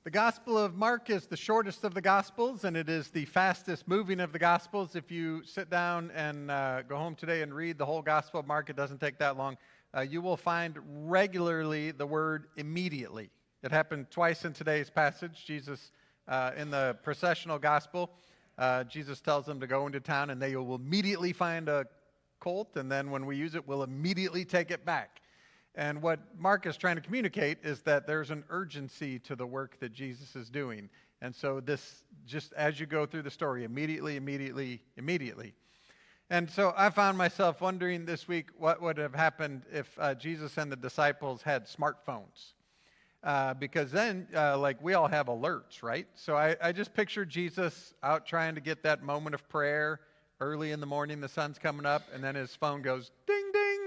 The Gospel of Mark is the shortest of the Gospels, and it is the fastest moving of the Gospels. If you sit down and go home today and read the whole Gospel of Mark, it doesn't take that long. You will find regularly the word immediately. It happened twice in today's passage. Jesus, in the processional Gospel, Jesus tells them to go into town, and they will immediately find a colt, and then when we use it, we'll immediately take it back. And what Mark is trying to communicate is that there's an urgency to the work that Jesus is doing. And so this, just as you go through the story, immediately. And so I found myself wondering this week what would have happened if Jesus and the disciples had smartphones. Because then, we all have alerts, right? So I just pictured Jesus out trying to get that moment of prayer early in the morning, the sun's coming up, and then his phone goes ding, ding.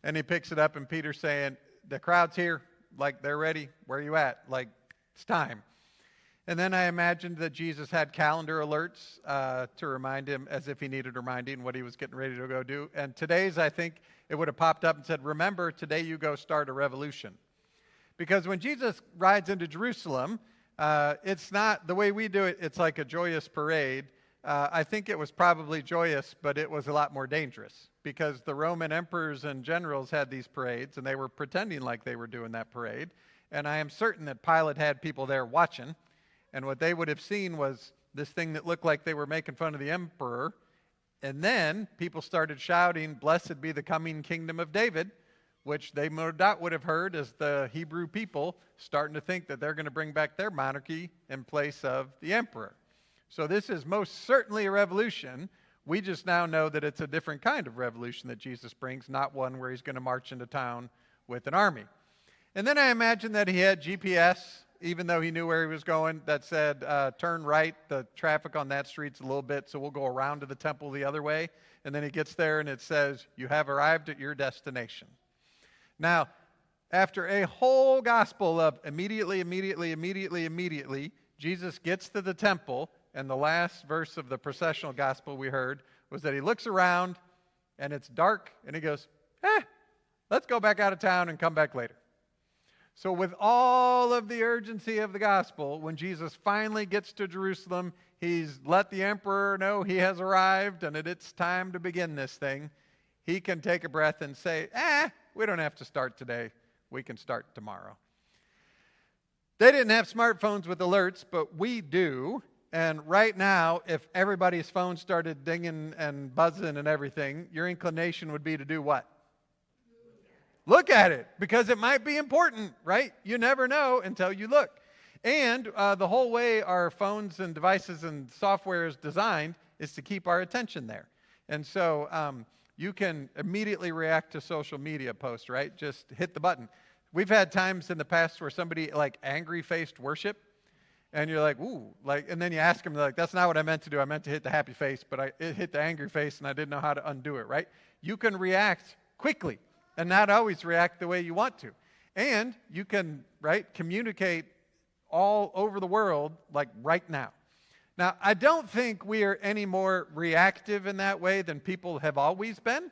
And he picks it up, and Peter's saying, the crowd's here, like they're ready. Where are you at? Like, it's time. And then I imagined that Jesus had calendar alerts to remind him, as if he needed reminding what he was getting ready to go do. And today's, I think, it would have popped up and said, remember, today you go start a revolution. Because when Jesus rides into Jerusalem, it's not the way we do it, it's like a joyous parade. I think it was probably joyous, but it was a lot more dangerous because the Roman emperors and generals had these parades, and they were pretending like they were doing that parade. And I am certain that Pilate had people there watching, and what they would have seen was this thing that looked like they were making fun of the emperor. And then people started shouting, "Blessed be the coming kingdom of David," which they no doubt would have heard as the Hebrew people starting to think that they're going to bring back their monarchy in place of the emperor. So this is most certainly a revolution. We just now know that it's a different kind of revolution that Jesus brings, not one where he's going to march into town with an army. And then I imagine that he had GPS, even though he knew where he was going, that said, turn right, the traffic on that street's a little bit, so we'll go around to the temple the other way. And then he gets there and it says, you have arrived at your destination. Now, after a whole gospel of immediately, Jesus gets to the temple. And the last verse of the processional gospel we heard was that he looks around and it's dark and he goes, let's go back out of town and come back later. So with all of the urgency of the gospel, when Jesus finally gets to Jerusalem, he's let the emperor know he has arrived and that it's time to begin this thing. He can take a breath and say, we don't have to start today. We can start tomorrow. They didn't have smartphones with alerts, but we do. And right now, if everybody's phone started dinging and buzzing and everything, your inclination would be to do what? Look at it, because it might be important, right? You never know until you look. And the whole way our phones and devices and software is designed is to keep our attention there. And so you can immediately react to social media posts, right? Just hit the button. We've had times in the past where somebody angry-faced worship. And you're like, ooh, and then you ask them, like, that's not what I meant to do. I meant to hit the happy face, but it hit the angry face, and I didn't know how to undo it, right? You can react quickly and not always react the way you want to. And you can, communicate all over the world, right now. Now, I don't think we are any more reactive in that way than people have always been.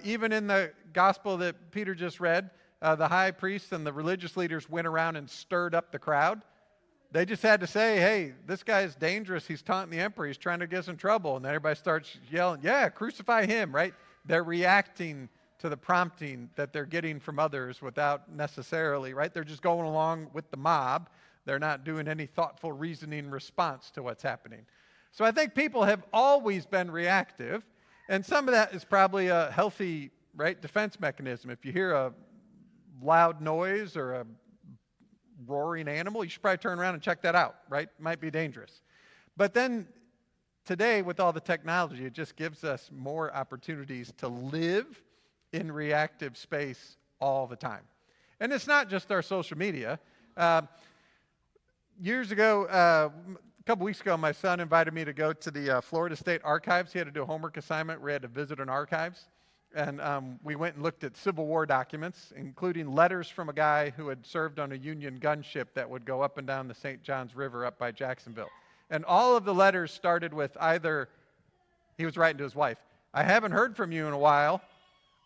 Even in the gospel that Peter just read, the high priests and the religious leaders went around and stirred up the crowd. They just had to say, hey, this guy's dangerous. He's taunting the emperor. He's trying to get us in trouble. And then everybody starts yelling, yeah, crucify him, right? They're reacting to the prompting that they're getting from others without necessarily, right? They're just going along with the mob. They're not doing any thoughtful reasoning response to what's happening. So I think people have always been reactive. And some of that is probably a healthy, defense mechanism. If you hear a loud noise or a roaring animal, you should probably turn around and check that out, right? It might be dangerous. But then today, with all the technology, it just gives us more opportunities to live in reactive space all the time. And it's not just our social media. Years ago, a couple weeks ago, my son invited me to go to the Florida State Archives. He had to do a homework assignment. We had to visit an archives. And we went and looked at Civil War documents, including letters from a guy who had served on a Union gunship that would go up and down the St. Johns River up by Jacksonville. And all of the letters started with either, he was writing to his wife, I haven't heard from you in a while,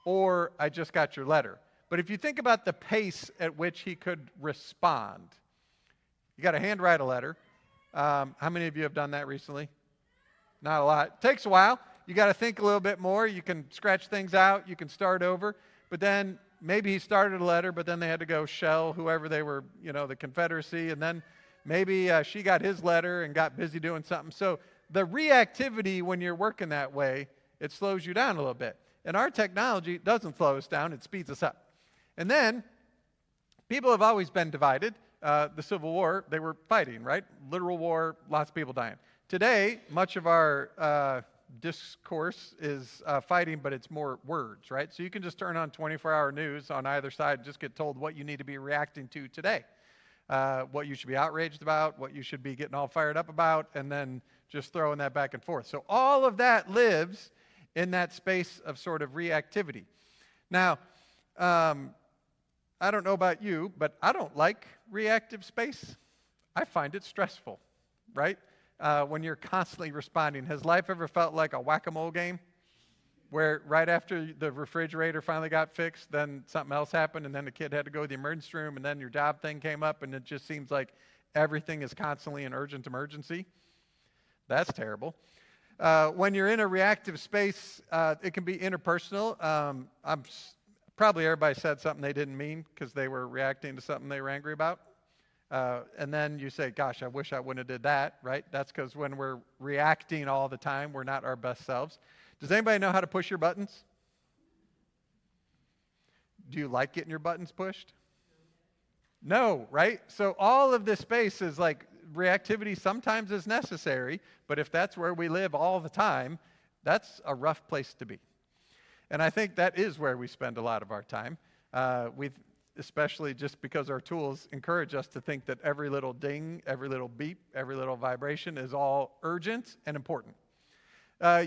or I just got your letter. But if you think about the pace at which he could respond, You got to handwrite a letter. How many of you have done that recently? Not a lot. It takes a while. You got to think a little bit more. You can scratch things out. You can start over. But then maybe he started a letter, but then they had to go shell whoever they were, the Confederacy. And then maybe she got his letter and got busy doing something. So the reactivity when you're working that way, it slows you down a little bit. And our technology doesn't slow us down. It speeds us up. And then people have always been divided. The Civil War, they were fighting, right? Literal war, lots of people dying. Today, much of our discourse is fighting, but it's more words, right? So you can just turn on 24-hour news on either side and just get told what you need to be reacting to today, what you should be outraged about, what you should be getting all fired up about, and then just throwing that back and forth. So all of that lives in that space of sort of reactivity. Now, I don't know about you, but I don't like reactive space. I find it stressful, right? When you're constantly responding. Has life ever felt like a whack-a-mole game? Where right after the refrigerator finally got fixed, then something else happened, and then the kid had to go to the emergency room, and then your job thing came up, and it just seems like everything is constantly an urgent emergency. That's terrible. When you're in a reactive space, it can be interpersonal. Probably everybody said something they didn't mean because they were reacting to something they were angry about. And then you say, gosh, I wish I wouldn't have did that, right? That's because when we're reacting all the time, we're not our best selves. Does anybody know how to push your buttons? Do you like getting your buttons pushed? No, right? So all of this space is like reactivity sometimes is necessary, but if that's where we live all the time, that's a rough place to be. And I think that is where we spend a lot of our time. Especially just because our tools encourage us to think that every little ding, every little beep, every little vibration is all urgent and important.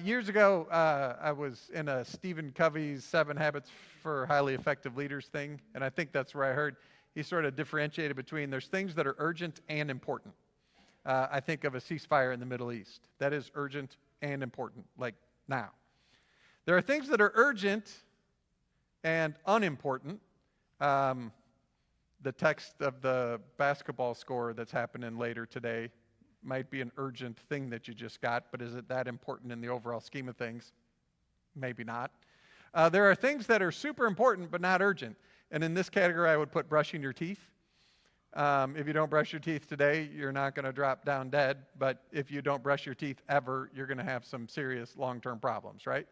Years ago, I was in a Stephen Covey's 7 Habits for Highly Effective Leaders thing, and I think that's where I heard he sort of differentiated between there's things that are urgent and important. I think of a ceasefire in the Middle East. That is urgent and important, like now. There are things that are urgent and unimportant. The text of the basketball score that's happening later today might be an urgent thing that you just got, but is it that important in the overall scheme of things? Maybe not. There are things that are super important but not urgent. And in this category, I would put brushing your teeth. If you don't brush your teeth today, you're not going to drop down dead. But if you don't brush your teeth ever, you're going to have some serious long-term problems, right?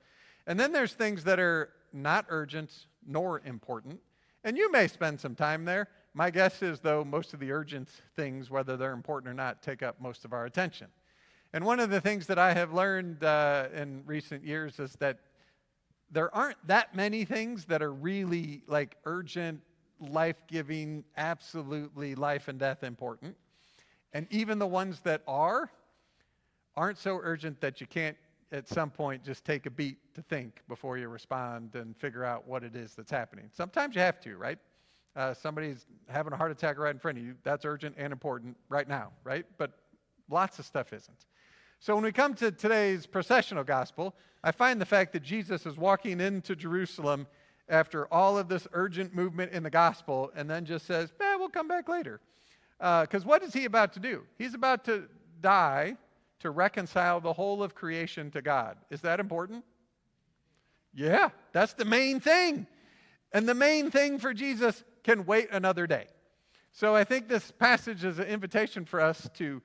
And then there's things that are not urgent nor important. And you may spend some time there. My guess is, though, most of the urgent things, whether they're important or not, take up most of our attention. And one of the things that I have learned in recent years is that there aren't that many things that are really like urgent, life-giving, absolutely life and death important. And even the ones that aren't so urgent that you can't at some point just take a beat to think before you respond and figure out what it is that's happening. Sometimes you have to, right? Somebody's having a heart attack right in front of you. That's urgent and important right now, right? But lots of stuff isn't. So when we come to today's processional gospel, I find the fact that Jesus is walking into Jerusalem after all of this urgent movement in the gospel and then just says, we'll come back later. Because what is he about to do? He's about to die to reconcile the whole of creation to God. Is that important? Yeah, that's the main thing. And the main thing for Jesus can wait another day. So I think this passage is an invitation for us to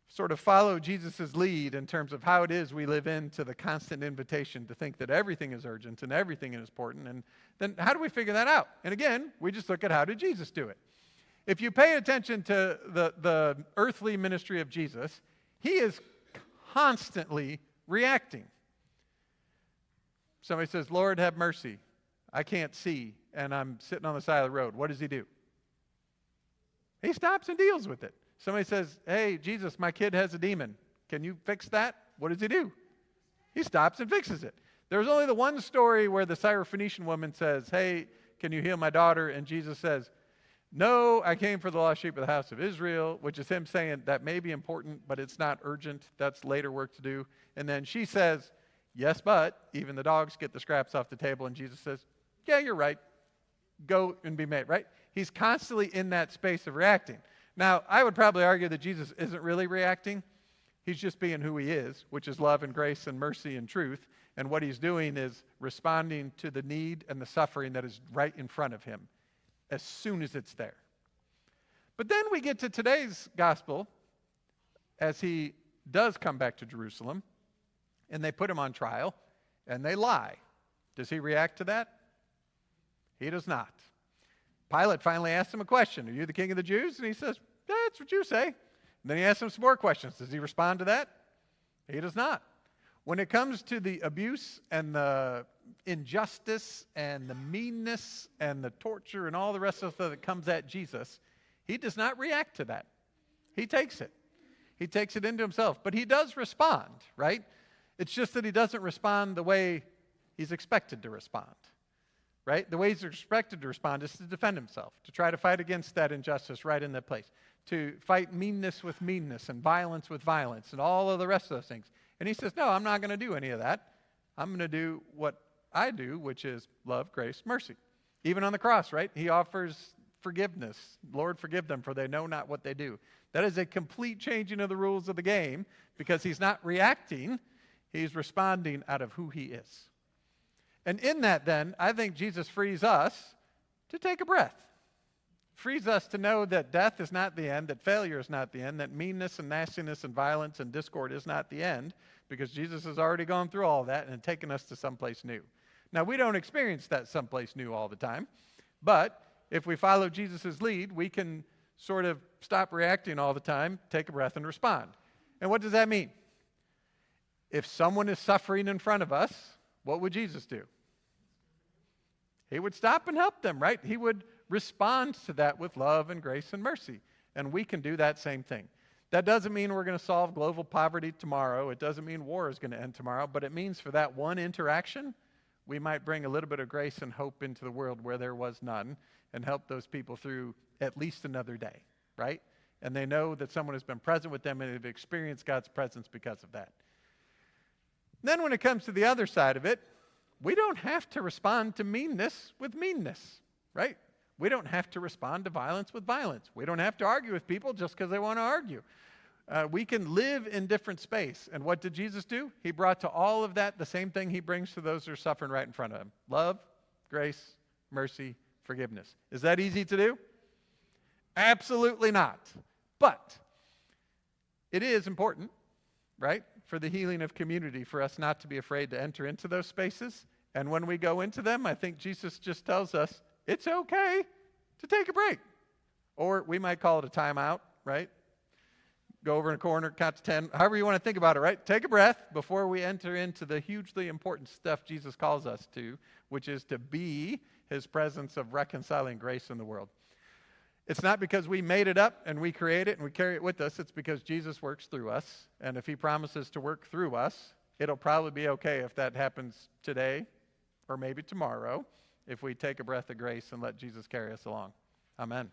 sort of follow Jesus' lead in terms of how it is we live into the constant invitation to think that everything is urgent and everything is important. And then how do we figure that out? And again, we just look at how did Jesus do it. If you pay attention to the earthly ministry of Jesus, he is constantly reacting. Somebody says, Lord, have mercy. I can't see, and I'm sitting on the side of the road. What does he do? He stops and deals with it. Somebody says, hey, Jesus, my kid has a demon. Can you fix that? What does he do? He stops and fixes it. There's only the one story where the Syrophoenician woman says, hey, can you heal my daughter? And Jesus says, no, I came for the lost sheep of the house of Israel, which is him saying that may be important, but it's not urgent. That's later work to do. And then she says, yes, but even the dogs get the scraps off the table. And Jesus says, yeah, you're right. Go and be made, right? He's constantly in that space of reacting. Now, I would probably argue that Jesus isn't really reacting. He's just being who he is, which is love and grace and mercy and truth. And what he's doing is responding to the need and the suffering that is right in front of him as soon as it's there. But then we get to today's gospel as he does come back to Jerusalem, and they put him on trial, and they lie. Does he react to that? He does not. Pilate finally asks him a question. Are you the king of the Jews? And he says, yeah, that's what you say. And then he asks him some more questions. Does he respond to that? He does not. When it comes to the abuse and the injustice and the meanness and the torture and all the rest of stuff that comes at Jesus, he does not react to that. He takes it. He takes it into himself. But he does respond, right? It's just that he doesn't respond the way he's expected to respond, right? The way he's expected to respond is to defend himself, to try to fight against that injustice right in that place, to fight meanness with meanness and violence with violence and all of the rest of those things. And he says, no, I'm not going to do any of that. I'm going to do what I do, which is love, grace, mercy. Even on the cross, right? He offers forgiveness. Lord, forgive them, for they know not what they do. That is a complete changing of the rules of the game, because he's not reacting. He's responding out of who he is. And in that, then, I think Jesus frees us to take a breath. Frees us to know that death is not the end, that failure is not the end, that meanness and nastiness and violence and discord is not the end, because Jesus has already gone through all that and taken us to someplace new. Now, we don't experience that someplace new all the time, but if we follow Jesus' lead, we can sort of stop reacting all the time, take a breath, and respond. And what does that mean? If someone is suffering in front of us, what would Jesus do? He would stop and help them, right? He would respond to that with love and grace and mercy. And we can do that same thing. That doesn't mean we're going to solve global poverty tomorrow. It doesn't mean war is going to end tomorrow. But it means for that one interaction, we might bring a little bit of grace and hope into the world where there was none, and help those people through at least another day, right? And they know that someone has been present with them and have experienced God's presence because of that. Then when it comes to the other side of it, we don't have to respond to meanness with meanness, right? We don't have to respond to violence with violence. We don't have to argue with people just because they want to argue. We can live in different space. And what did Jesus do? He brought to all of that the same thing he brings to those who are suffering right in front of him. Love, grace, mercy, forgiveness. Is that easy to do? Absolutely not. But it is important, right, for the healing of community, for us not to be afraid to enter into those spaces. And when we go into them, I think Jesus just tells us it's okay to take a break. Or we might call it a timeout, right? Go over in a corner, count to 10, however you want to think about it, right? Take a breath before we enter into the hugely important stuff Jesus calls us to, which is to be his presence of reconciling grace in the world. It's not because we made it up and we create it and we carry it with us. It's because Jesus works through us. And if he promises to work through us, it'll probably be okay if that happens today or maybe tomorrow, if we take a breath of grace and let Jesus carry us along. Amen.